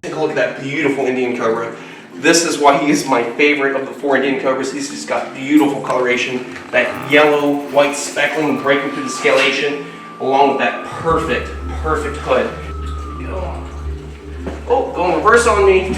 Take a look at that beautiful Indian Cobra. This is why he is my favorite of the 4 Indian Cobras. He's just got beautiful coloration, that yellow, white speckling breaking through the scalation, along with that perfect hood. Oh, going reverse on me.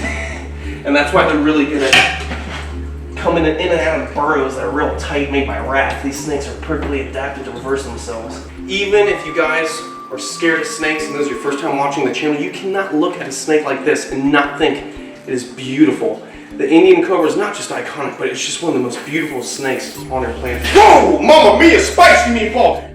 And that's why they're really good at coming in and out of burrows that are real tight, made by rats. These snakes are perfectly adapted to reverse themselves. Even if you guys are scared of snakes and this is your first time watching the channel, you cannot look at a snake like this and not think it is beautiful. The Indian Cobra is not just iconic, but it's just one of the most beautiful snakes on our planet. Whoa! Mamma mia, spicy meatball!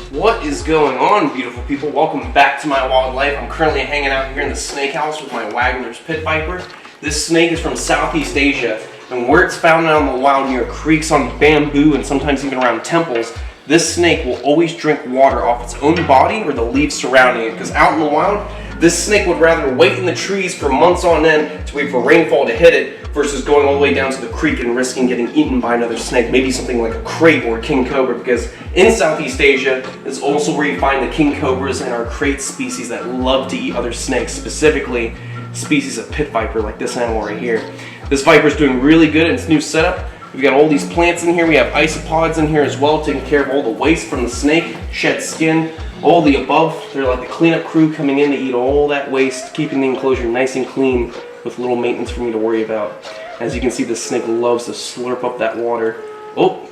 What is going on, beautiful people? Welcome back to my wildlife. I'm currently hanging out here in the snake house with my Wagler's pit viper. This snake is from Southeast Asia, and where it's found out in the wild near creeks, on bamboo, and sometimes even around temples, this snake will always drink water off its own body or the leaves surrounding it, because out in the wild, this snake would rather wait in the trees for months on end to wait for rainfall to hit it versus going all the way down to the creek and risking getting eaten by another snake, maybe something like a crate or a king cobra, because in Southeast Asia is also where you find the king cobras and our crate species that love to eat other snakes, specifically species of pit viper like this animal right here. This viper is doing really good in its new setup. We've got all these plants in here. We have isopods in here as well, taking care of all the waste from the snake, shed skin, all the above. They're like the cleanup crew coming in to eat all that waste, keeping the enclosure nice and clean with little maintenance for me to worry about. As you can see, this snake loves to slurp up that water. Oh,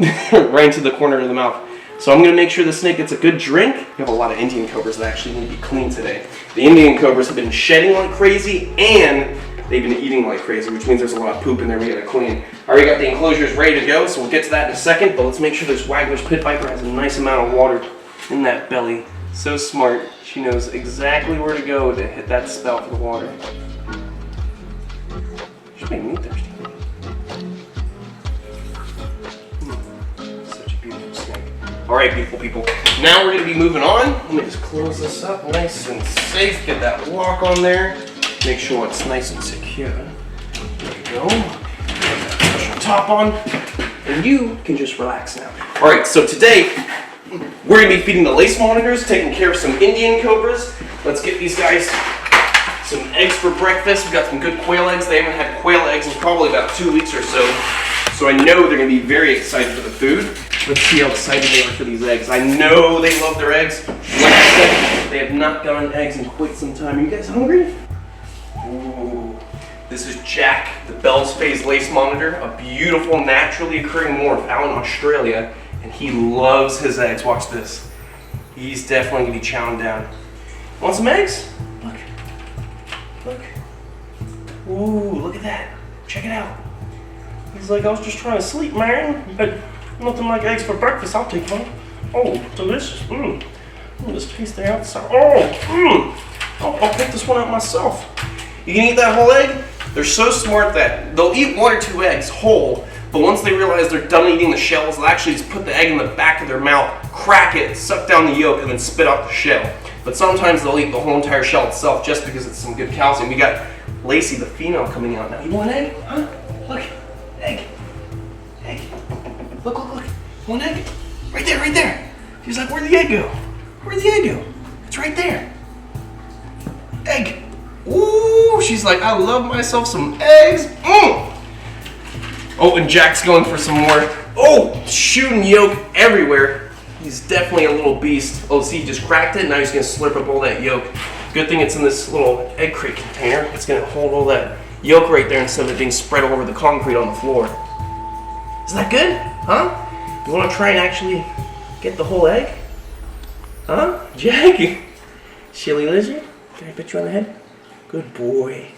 right into the corner of the mouth. So I'm going to make sure the snake gets a good drink. We have a lot of Indian Cobras that actually need to be cleaned today. The Indian Cobras have been shedding like crazy and they've been eating like crazy, which means there's a lot of poop in there we gotta clean. I already got the enclosures ready to go, so we'll get to that in a second, but let's make sure this Wagler's pit viper has a nice amount of water in that belly. So smart, she knows exactly where to go to hit that spout for the water. She's making me thirsty. Such a beautiful snake. Alright, beautiful people. Now we're gonna be moving on. Let me just close this up nice and safe, get that lock on there. Make sure it's nice and secure. There we go. Push the top on, and you can just relax now. All right, so today we're gonna be feeding the lace monitors, taking care of some Indian Cobras. Let's get these guys some eggs for breakfast. We've got some good quail eggs. They haven't had quail eggs in probably about 2 weeks or so. So I know they're gonna be very excited for the food. Let's see how excited they are for these eggs. I know they love their eggs. Like I said, they have not gotten eggs in quite some time. Are you guys hungry? Ooh. This is Jack, the Bell's Phase Lace Monitor, a beautiful naturally occurring morph out in Australia, and he loves his eggs. Watch this. He's definitely gonna be chowing down. Want some eggs? Look. Look. Ooh, look at that. Check it out. He's like, I was just trying to sleep, man, but nothing like eggs for breakfast. I'll take one. Oh, delicious. Mmm. This tastes the outside. Oh, I'll pick this one out myself. You can eat that whole egg. They're so smart that they'll eat 1 or 2 eggs whole, but once they realize they're done eating the shells, they'll actually just put the egg in the back of their mouth, crack it, suck down the yolk, and then spit out the shell. But sometimes they'll eat the whole entire shell itself just because it's some good calcium. We got Lacey, the female, coming out now. You want an egg? Huh? Look. Egg. Egg. Look, look, look. One egg. Right there, right there. She's like, where'd the egg go? Where'd the egg go? It's right there. Egg. Ooh, she's like, I love myself some eggs. Oh, and Jack's going for some more. Oh, shooting yolk everywhere. He's definitely a little beast. Oh, see, he just cracked it. Now he's gonna slurp up all that yolk. Good thing it's in this little egg crate container. It's gonna hold all that yolk right there instead of it being spread all over the concrete on the floor. Isn't that good? Huh? You wanna try and actually get the whole egg? Huh? Jack? Silly lizard? Can I put you on the head? Good boy.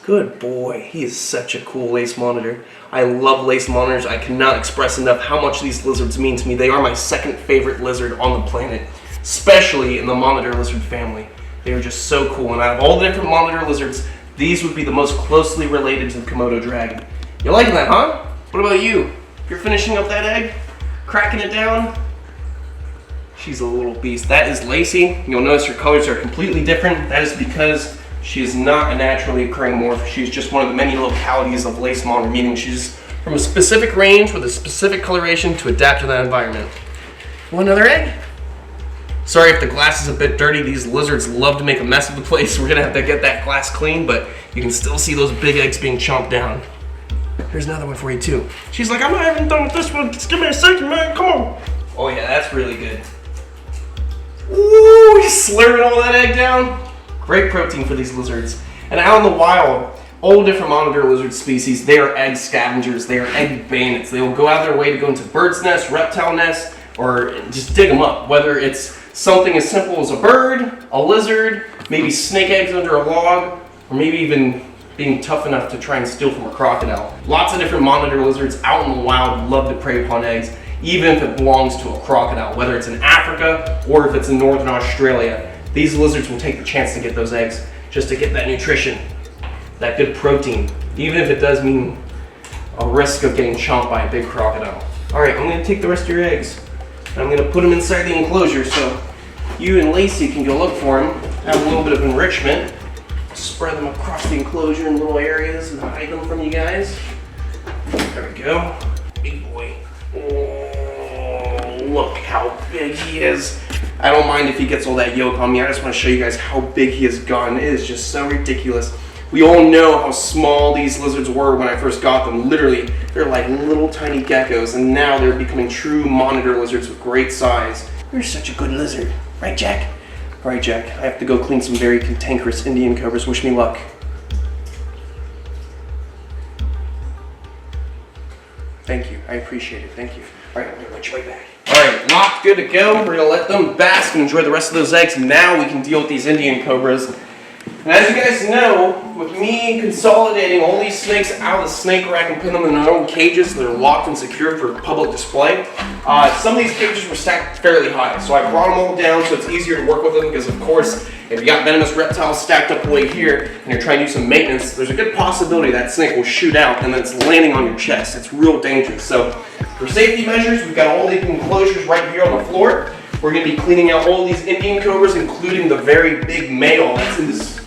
Good boy. He is such a cool lace monitor. I love lace monitors. I cannot express enough how much these lizards mean to me. They are my second favorite lizard on the planet, especially in the monitor lizard family. They are just so cool. And out of all the different monitor lizards, these would be the most closely related to the Komodo dragon. You liking that, huh? What about you? If you're finishing up that egg, cracking it down, she's a little beast. That is Lacey. You'll notice her colors are completely different. That is because she is not a naturally occurring morph. She's just one of the many localities of lace monitor, meaning she's from a specific range with a specific coloration to adapt to that environment. Want another egg? Sorry if the glass is a bit dirty. These lizards love to make a mess of the place. We're gonna have to get that glass clean, but you can still see those big eggs being chomped down. Here's another one for you too. She's like, I'm not even done with this one. Just give me a second, man, come on. Oh yeah, that's really good. Ooh, he's slurping all that egg down. Great protein for these lizards. And out in the wild, all different monitor lizard species, they are egg scavengers, they are egg bandits. They will go out of their way to go into birds' nests, reptile nests, or just dig them up. Whether it's something as simple as a bird, a lizard, maybe snake eggs under a log, or maybe even being tough enough to try and steal from a crocodile. Lots of different monitor lizards out in the wild love to prey upon eggs, even if it belongs to a crocodile, whether it's in Africa or if it's in northern Australia. These lizards will take the chance to get those eggs just to get that nutrition, that good protein, even if it does mean a risk of getting chomped by a big crocodile. All right, I'm gonna take the rest of your eggs and I'm gonna put them inside the enclosure so you and Lacey can go look for them, have a little bit of enrichment, spread them across the enclosure in little areas and hide them from you guys. There we go. Big boy. Oh, look how big he is. I don't mind if he gets all that yolk on me. I just want to show you guys how big he has gotten. It is just so ridiculous. We all know how small these lizards were when I first got them. Literally, they're like little tiny geckos, and now they're becoming true monitor lizards with great size. You're such a good lizard. Right, Jack? All right, Jack, I have to go clean some very cantankerous Indian cobras. Wish me luck. Thank you. I appreciate it. Thank you. All right, I'm gonna let you right back. All right, locked, good to go. We're gonna let them bask and enjoy the rest of those eggs. Now we can deal with these Indian cobras. And as you guys know, with me consolidating all these snakes out of the snake rack and putting them in their own cages so they're locked and secured for public display, some of these cages were stacked fairly high. So I brought them all down so it's easier to work with them because, of course, if you got venomous reptiles stacked up way here and you're trying to do some maintenance, there's a good possibility that snake will shoot out and then it's landing on your chest. It's real dangerous. So for safety measures, we've got all the enclosures right here on the floor. We're going to be cleaning out all these Indian cobras, including the very big male that's in this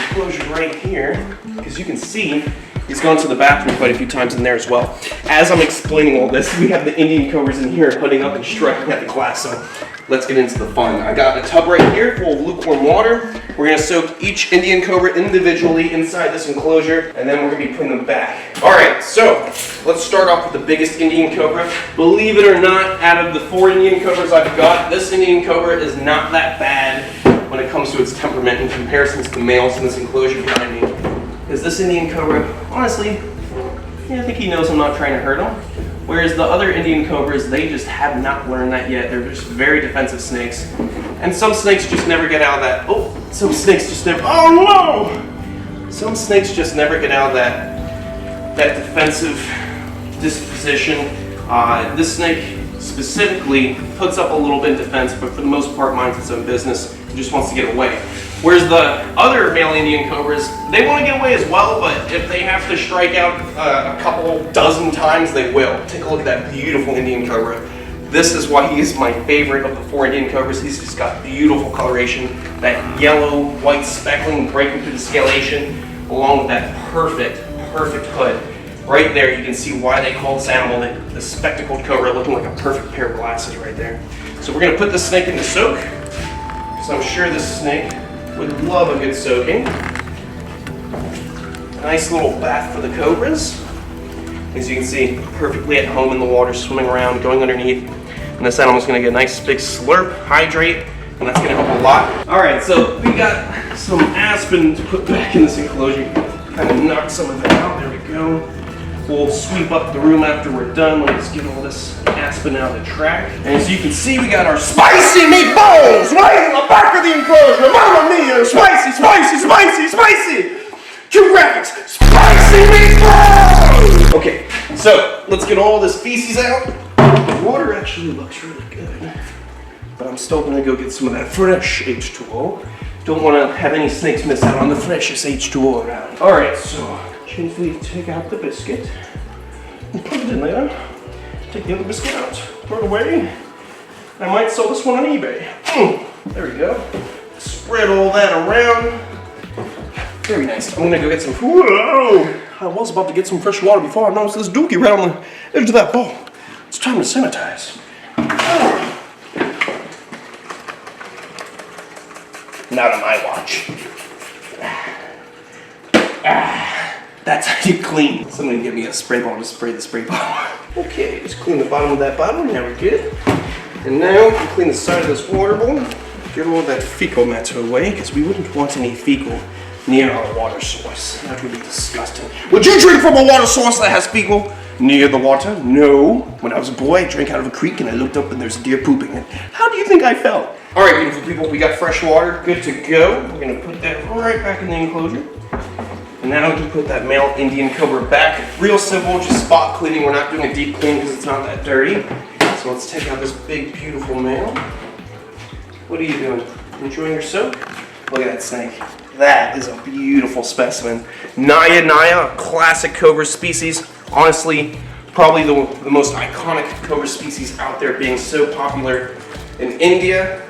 enclosure right here. As you can see, he's gone to the bathroom quite a few times in there as well. As I'm explaining all this, we have the Indian cobras in here putting up and striking at the glass. So let's get into the fun. I got a tub right here full of lukewarm water. We're going to soak each Indian cobra individually inside this enclosure, and then we're going to be putting them back. All right, so let's start off with the biggest Indian cobra. Believe it or not, out of the 4 Indian cobras I've got, this Indian cobra is not that bad when it comes to its temperament in comparison to the males in this enclosure behind me. Because this Indian cobra, honestly, I think he knows I'm not trying to hurt him. Whereas the other Indian cobras, they just have not learned that yet. They're just very defensive snakes. And some snakes just never get out of that. Oh, some snakes just never, oh no! Some snakes just never get out of that defensive disposition. This snake specifically puts up a little bit of defense, but for the most part minds its own business. It just wants to get away. Whereas the other male Indian cobras, they want to get away as well, but if they have to strike out a couple dozen times, they will. Take a look at that beautiful Indian cobra. This is why he is my favorite of the 4 Indian cobras. He's just got beautiful coloration, that yellow, white speckling breaking through the scalation, along with that perfect hood. Right there, you can see why they call this animal the spectacled cobra, looking like a perfect pair of glasses right there. So we're going to put this snake in the soak, because I'm sure this snake would love a good soaking. Nice little bath for the cobras. As you can see, perfectly at home in the water, swimming around, going underneath. And this animal's going to get a nice big slurp, hydrate, and that's going to help a lot. All right, so we got some aspen to put back in this enclosure. Kind of knock some of it out. There we go. We'll sweep up the room after we're done. Let's get all this aspen out of the track. And as you can see, we got our spicy meatballs right in the back of the enclosure. Mamma mia! Spicy, spicy, spicy, spicy! Cue graphics! Spicy meatballs! Okay, so let's get all this feces out. The water actually looks really good, but I'm still gonna go get some of that fresh H2O. Don't want to have any snakes miss out on the freshest H2O around. All right, so gently take out the biscuit and put it in there. Take the other biscuit out, throw it away. I might sell this one on eBay. There we go. Spread all that around. Very nice. I'm gonna go get some. Whoa! I was about to get some fresh water before I noticed this dookie right on the edge of that bowl. It's time to sanitize. Not on my watch. That's how you clean. Somebody give me a spray bottle to spray the spray bottle. Okay, just clean the bottom of that bottle. Now we're good. And now we clean the side of this water bowl. Get all that fecal matter away, because we wouldn't want any fecal near our water source. That would be disgusting. Would you drink from a water source that has fecal near the water? No. When I was a boy, I drank out of a creek and I looked up and there's a deer pooping in it. How do you think I felt? All right, beautiful people, we got fresh water, good to go. We're gonna put that right back in the enclosure. And now we can put that male Indian Cobra back. Real simple, just spot cleaning. We're not doing a deep clean because it's not that dirty. So let's take out this big, beautiful male. What are you doing? Enjoying your soak? Look at that snake. That is a beautiful specimen. Naya, a classic cobra species. Honestly, probably the most iconic cobra species out there, being so popular in India,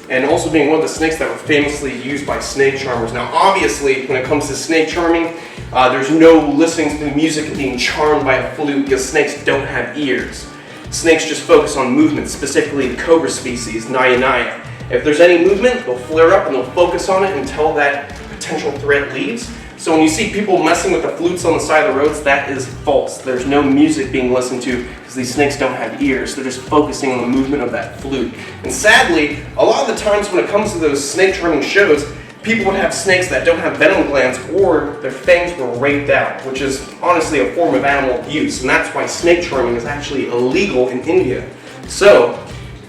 and also being one of the snakes that were famously used by snake charmers. Now, obviously, when it comes to snake charming, there's no listening to the music and being charmed by a flute, because snakes don't have ears. Snakes just focus on movement, specifically the cobra species, Naya. If there's any movement, they'll flare up and they'll focus on it until that potential threat leaves. So when you see people messing with the flutes on the side of the roads, that is false. There's no music being listened to because these snakes don't have ears. They're just focusing on the movement of that flute. And sadly, a lot of the times when it comes to those snake charming shows, people would have snakes that don't have venom glands or their fangs were raked out, which is honestly a form of animal abuse. And that's why snake charming is actually illegal in India. So,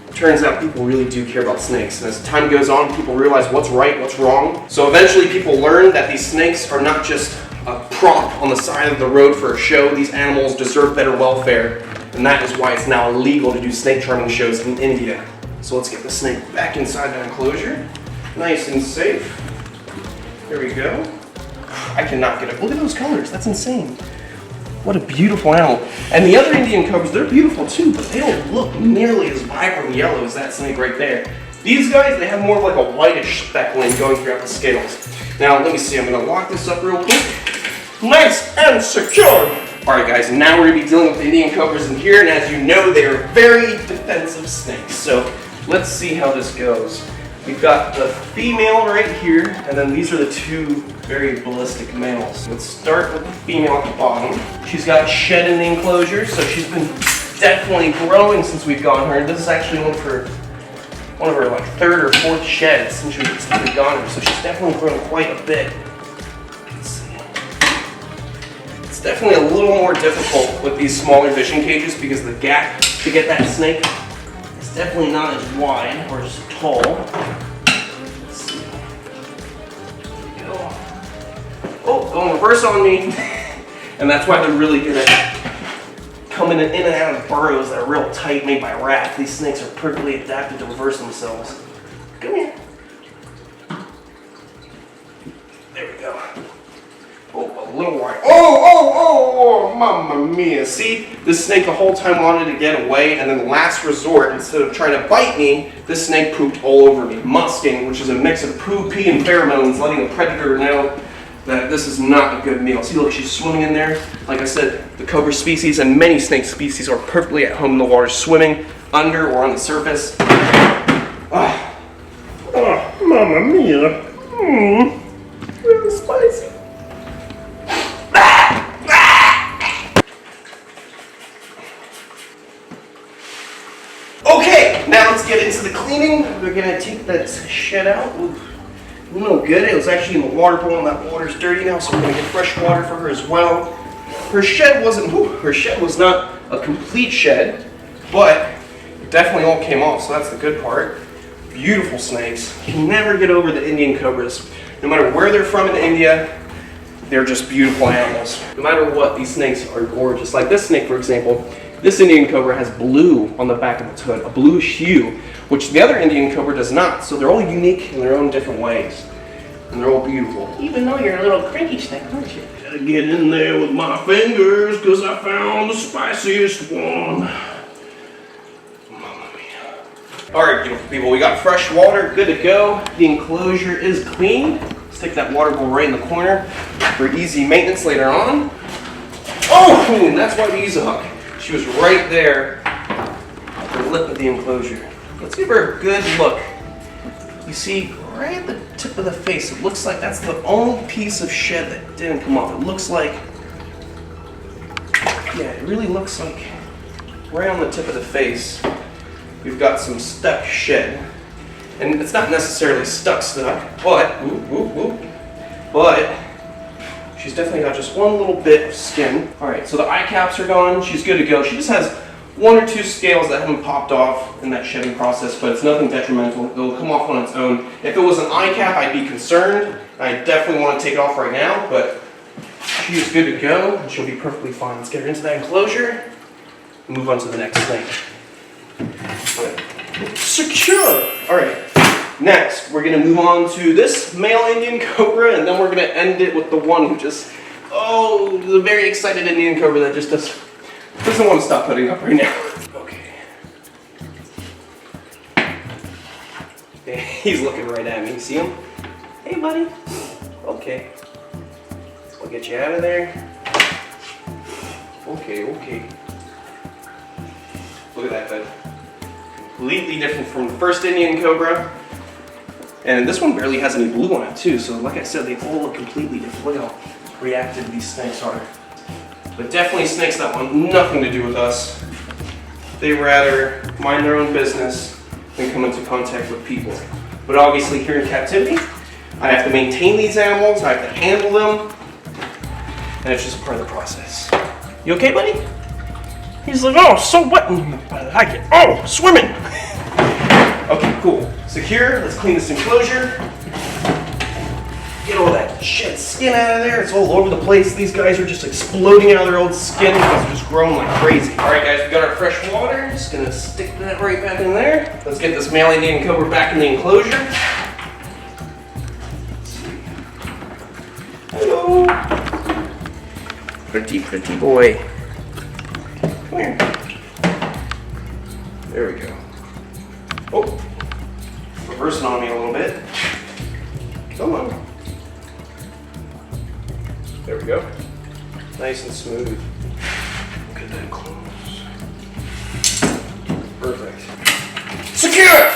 it turns out people really do care about snakes. And as time goes on, people realize what's right, what's wrong. So eventually people learn that these snakes are not just a prop on the side of the road for a show. These animals deserve better welfare. And that is why it's now illegal to do snake charming shows in India. So let's get the snake back inside the enclosure. Nice and safe. There we go. I cannot get it. Look at those colors. That's insane. What a beautiful animal. And the other Indian cobras, they're beautiful too, but they don't look nearly as vibrant yellow as that snake right there. These guys, they have more of like a whitish speckling going throughout the scales. Now, let me see. I'm going to lock this up real quick. Nice and secure. All right, guys, now we're going to be dealing with the Indian cobras in here, and as you know, they are very defensive snakes. So let's see how this goes. We've got the female right here, and then these are the two very ballistic males. Let's start with the female at the bottom. She's got shed in the enclosure, so she's been definitely growing since we've gotten her. This is actually one of her like third or fourth sheds since we've gotten her, so she's definitely grown quite a bit. Let's see. It's definitely a little more difficult with these smaller vision cages because the gap to get that snake is definitely not as wide or as tall. Let's see. There we go. Oh, going reverse on me. And that's why they're really good at coming in and out of burrows that are real tight, made by rats. These snakes are perfectly adapted to reverse themselves. Come here. There we go. Oh, a little wide. Oh, mamma mia. See, this snake the whole time wanted to get away, and then last resort, instead of trying to bite me, this snake pooped all over me. Musking, which is a mix of poo, pee, and pheromones, letting the predator know that this is not a good meal. See, look, she's swimming in there. Like I said, the cobra species and many snake species are perfectly at home in the water, swimming under or on the surface. Mamma mia. Really spicy. Okay, now let's get into the cleaning. We're gonna take that shed out. Oof. No good. It was actually in the water bowl, and that water's dirty now, so we're gonna get fresh water for her as well. Her shed was not a complete shed, but it definitely all came off, so that's the good part. Beautiful snakes. You can never get over the Indian cobras. No matter where they're from in India, they're just beautiful animals. No matter what, these snakes are gorgeous. Like this snake, for example, this Indian cobra has blue on the back of its hood, a bluish hue, which the other Indian cobra does not. So they're all unique in their own different ways. And they're all beautiful. Even though you're a little cranky snake, aren't you? Gotta get in there with my fingers, because I found the spiciest one. Mamma mia. Alright, beautiful people, we got fresh water, good to go. The enclosure is clean. Let's take that water bowl right in the corner for easy maintenance later on. Oh, and that's why we use a hook. She was right there at the lip of the enclosure. Let's give her a good look. You see right at the tip of the face. It looks like that's the only piece of shed that didn't come off. It looks like, yeah, it really looks like right on the tip of the face, we've got some stuck shed. And it's not necessarily stuck, but she's definitely got just one little bit of skin. All right, so the eye caps are gone. She's good to go. She just has 1 or 2 scales that haven't popped off in that shedding process, but it's nothing detrimental. It'll come off on its own. If it was an eye cap, I'd be concerned. I definitely want to take it off right now, but she is good to go, and she'll be perfectly fine. Let's get her into that enclosure and move on to the next thing. Secure! All right, next we're gonna move on to this male Indian Cobra, and then we're gonna end it with the one who just, the very excited Indian Cobra that just doesn't want to stop putting up right now. Okay. He's looking right at me. See him? Hey, buddy. Okay. We'll get you out of there. Okay. Look at that hood. Completely different from the first Indian Cobra. And this one barely has any blue on it too, so like I said, they all look completely different. Look how reactive these snakes are. But definitely snakes that want nothing to do with us. They rather mind their own business than come into contact with people. But obviously here in captivity, I have to maintain these animals, I have to handle them, and it's just part of the process. You okay, buddy? He's like, oh, so wet. I get, oh, swimming. Okay, cool. Secure, let's clean this enclosure. Get all that shed skin out of there. It's all over the place. These guys are just exploding out of their old skin because they're just growing like crazy. All right, guys, we got our fresh water. Just gonna stick that right back in there. Let's get this male Indian Cobra back in the enclosure. Hello. Pretty, pretty boy. Come here. There we go. Oh, reversing on me a little bit. Come on. There we go. Nice and smooth. Look at that close. Perfect. Secure!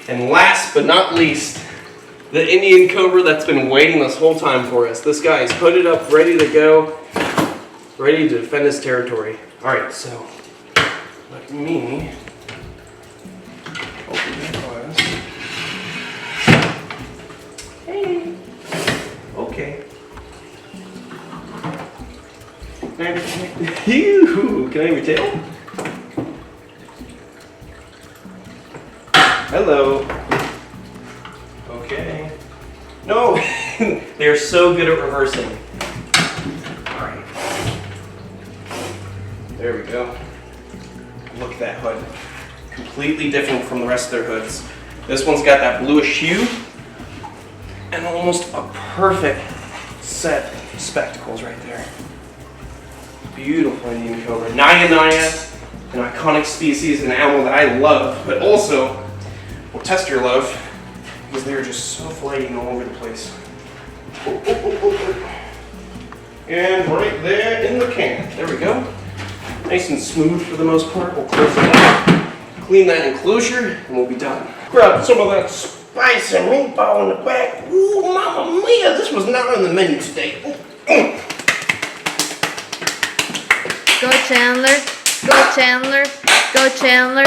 And last but not least, the Indian Cobra that's been waiting this whole time for us. This guy is hooded up, ready to go, ready to defend his territory. All right, so let me open the glass. Hey. Okay. Can I have your tail? Hello. Okay. No, they're so good at reversing. All right. There we go. Look at that hood. Completely different from the rest of their hoods. This one's got that bluish hue and almost a perfect set of spectacles right there. Beautiful Indian Cobra. Naya, an iconic species, an animal that I love, but also will test your love because they're just so flying all over the place. And right there in the can. There we go. Nice and smooth for the most part. We'll close it up, clean that enclosure, and we'll be done. Grab some of that spicy meatball in the back. Ooh, mamma mia, this was not on the menu today. Go Chandler, go Chandler, go Chandler,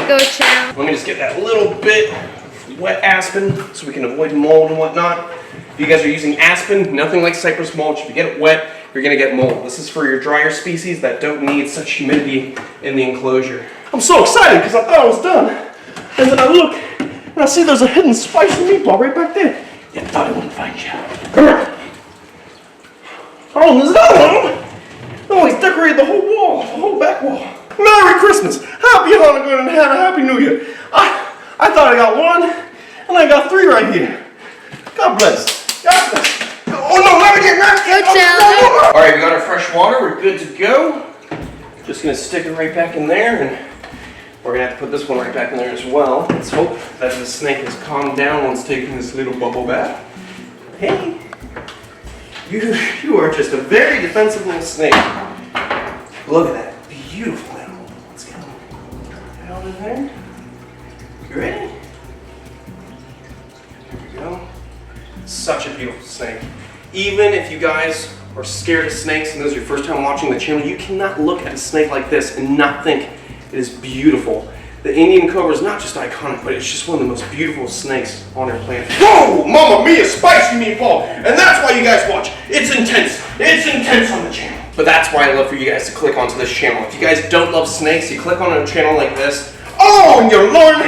go Chandler. Let me just get that little bit of wet aspen so we can avoid mold and whatnot. If you guys are using aspen, nothing like cypress mulch. If you get it wet, you're gonna get mold. This is for your drier species that don't need such humidity in the enclosure. I'm so excited because I thought I was done. And then I look and I see there's a hidden spicy meatball right back there. You thought I wouldn't find you. Oh, there's another one. Oh, he's decorated the whole wall, the whole back wall. Merry Christmas, Happy Hanukkah, and have a Happy New Year. I thought I got one, and I got 3 right here. God bless. God bless. Oh no, not again, not again. Go Chandler. All right, we got our fresh water. We're good to go. Just gonna stick it right back in there, and we're gonna have to put this one right back in there as well. Let's hope that the snake has calmed down once taking this little bubble bath. Hey. You are just a very defensive little snake. Look at that beautiful animal. Let's get him out of there. You ready? Here we go. Such a beautiful snake. Even if you guys are scared of snakes and this is your first time watching the channel, you cannot look at a snake like this and not think it is beautiful. The Indian Cobra is not just iconic, but it's just one of the most beautiful snakes on our planet. Whoa! Mamma mia, spicy meatball! And that's why you guys watch. It's intense. It's intense on the channel. But that's why I love for you guys to click onto this channel. If you guys don't love snakes, you click on a channel like this. Oh, and you learn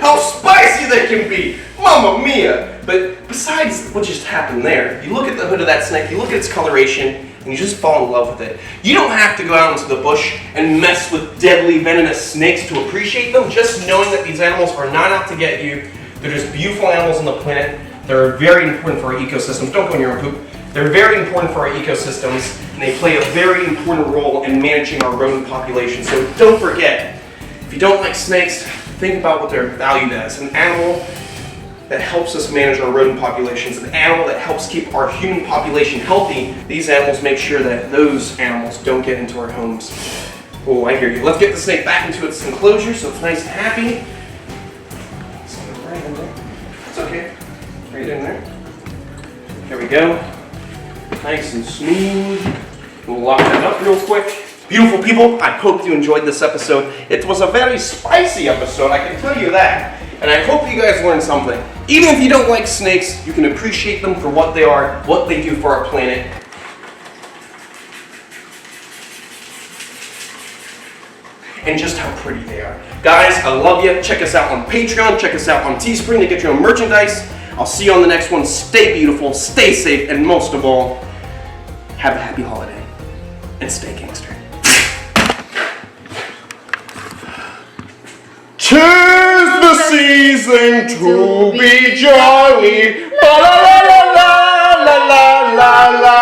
how spicy they can be. Mamma mia! But besides what just happened there, you look at the hood of that snake, you look at its coloration, and you just fall in love with it. You don't have to go out into the bush and mess with deadly venomous snakes to appreciate them. Just knowing that these animals are not out to get you. They're just beautiful animals on the planet. They're very important for our ecosystems. Don't go in your own poop. They're very important for our ecosystems, and they play a very important role in managing our rodent population. So don't forget, if you don't like snakes, think about what they're valued as. An animal that helps us manage our rodent populations, an animal that helps keep our human population healthy. These animals make sure that those animals don't get into our homes. Oh, I hear you. Let's get the snake back into its enclosure so it's nice and happy. Right in there. It's okay. Right in there. There we go. Nice and smooth. We'll lock that up real quick. Beautiful people, I hope you enjoyed this episode. It was a very spicy episode, I can tell you that. And I hope you guys learned something. Even if you don't like snakes, you can appreciate them for what they are, what they do for our planet. And just how pretty they are. Guys, I love you. Check us out on Patreon. Check us out on Teespring to get your own merchandise. I'll see you on the next one. Stay beautiful, stay safe, and most of all, have a happy holiday. And stay gangster. 'Tis the season to be jolly. La la la la la la la la la.